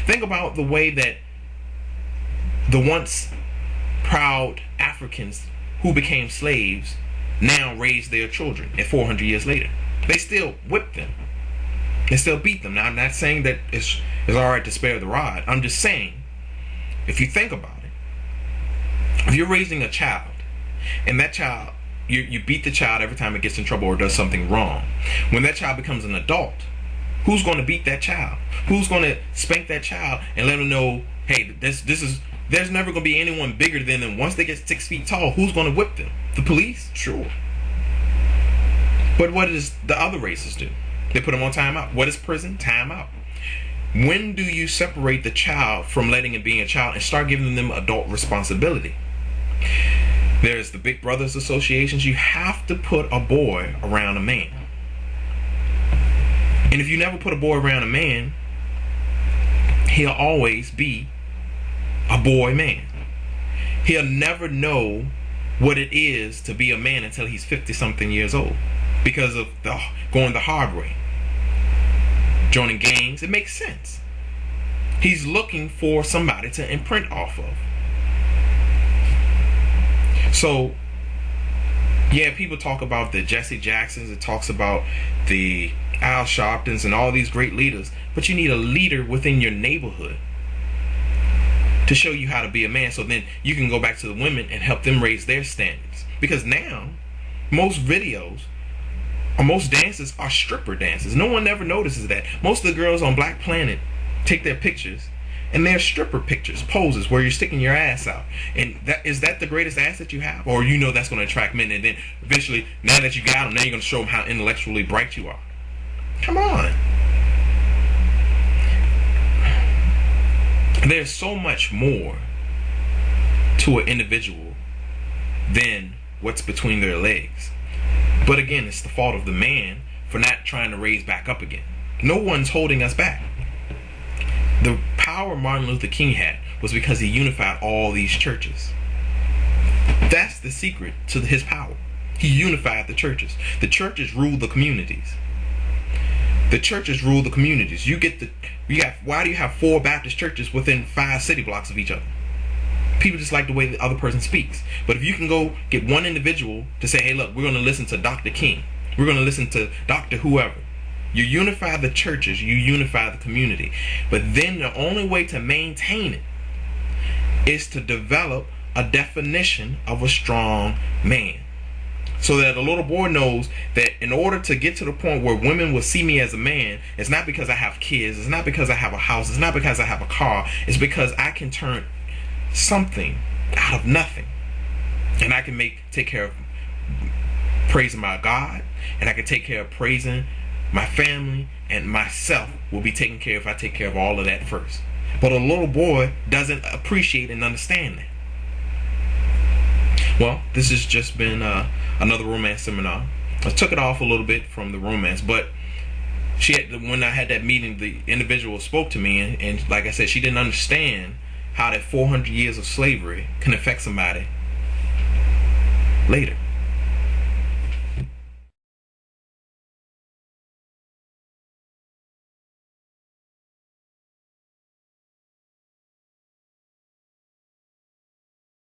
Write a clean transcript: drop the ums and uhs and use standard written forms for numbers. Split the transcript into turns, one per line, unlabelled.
Think about the way that the once proud Africans who became slaves now raise their children at 400 years later. They still whip them. They still beat them. Now, I'm not saying that it's all right to spare the rod. I'm just saying, if you think about it, if you're raising a child, and that child, you beat the child every time it gets in trouble or does something wrong. When that child becomes an adult, who's going to beat that child? Who's going to spank that child and let them know, hey, there's never going to be anyone bigger than them. Once they get 6 feet tall, who's going to whip them? The police? Sure. But what does the other races do? They put them on timeout. What is prison? Timeout. When do you separate the child from letting it be a child and start giving them adult responsibility? There's the Big Brothers Associations. You have to put a boy around a man. And if you never put a boy around a man, he'll always be a boy man. He'll never know what it is to be a man until he's 50-something years old, because of going the hard way, joining gangs. It makes sense. He's looking for somebody to imprint off of. So, yeah, people talk about the Jesse Jacksons. It talks about the Al Sharptons and all these great leaders. But you need a leader within your neighborhood to show you how to be a man. So then you can go back to the women and help them raise their standards. Because now, most videos or most dances are stripper dances. No one ever notices that. Most of the girls on Black Planet take their pictures, and they're stripper pictures, poses where you're sticking your ass out. And is that the greatest asset you have? Or you know that's going to attract men, and then eventually, now that you got them, now you're going to show them how intellectually bright you are. Come on. There's so much more to an individual than what's between their legs. But again, it's the fault of the man for not trying to raise back up again. No one's holding us back. The power Martin Luther King had was because he unified all these churches. That's the secret to his power. He unified the churches. The churches rule the communities. The churches rule the communities. Why do you have 4 Baptist churches within 5 city blocks of each other? People just like the way the other person speaks. But if you can go get one individual to say, hey, look, we're going to listen to Dr. King. We're going to listen to Dr. whoever. You unify the churches, you unify the community. But then the only way to maintain it is to develop a definition of a strong man. So that a little boy knows that in order to get to the point where women will see me as a man, it's not because I have kids, it's not because I have a house, it's not because I have a car, it's because I can turn something out of nothing. And I can take care of praising my God, and I can take care of praising my family, and myself will be taken care of if I take care of all of that first. But a little boy doesn't appreciate and understand that. Well, this has just been another romance seminar. I took it off a little bit from the romance, but when I had that meeting, the individual spoke to me, and like I said, she didn't understand how that 400 years of slavery can affect somebody later.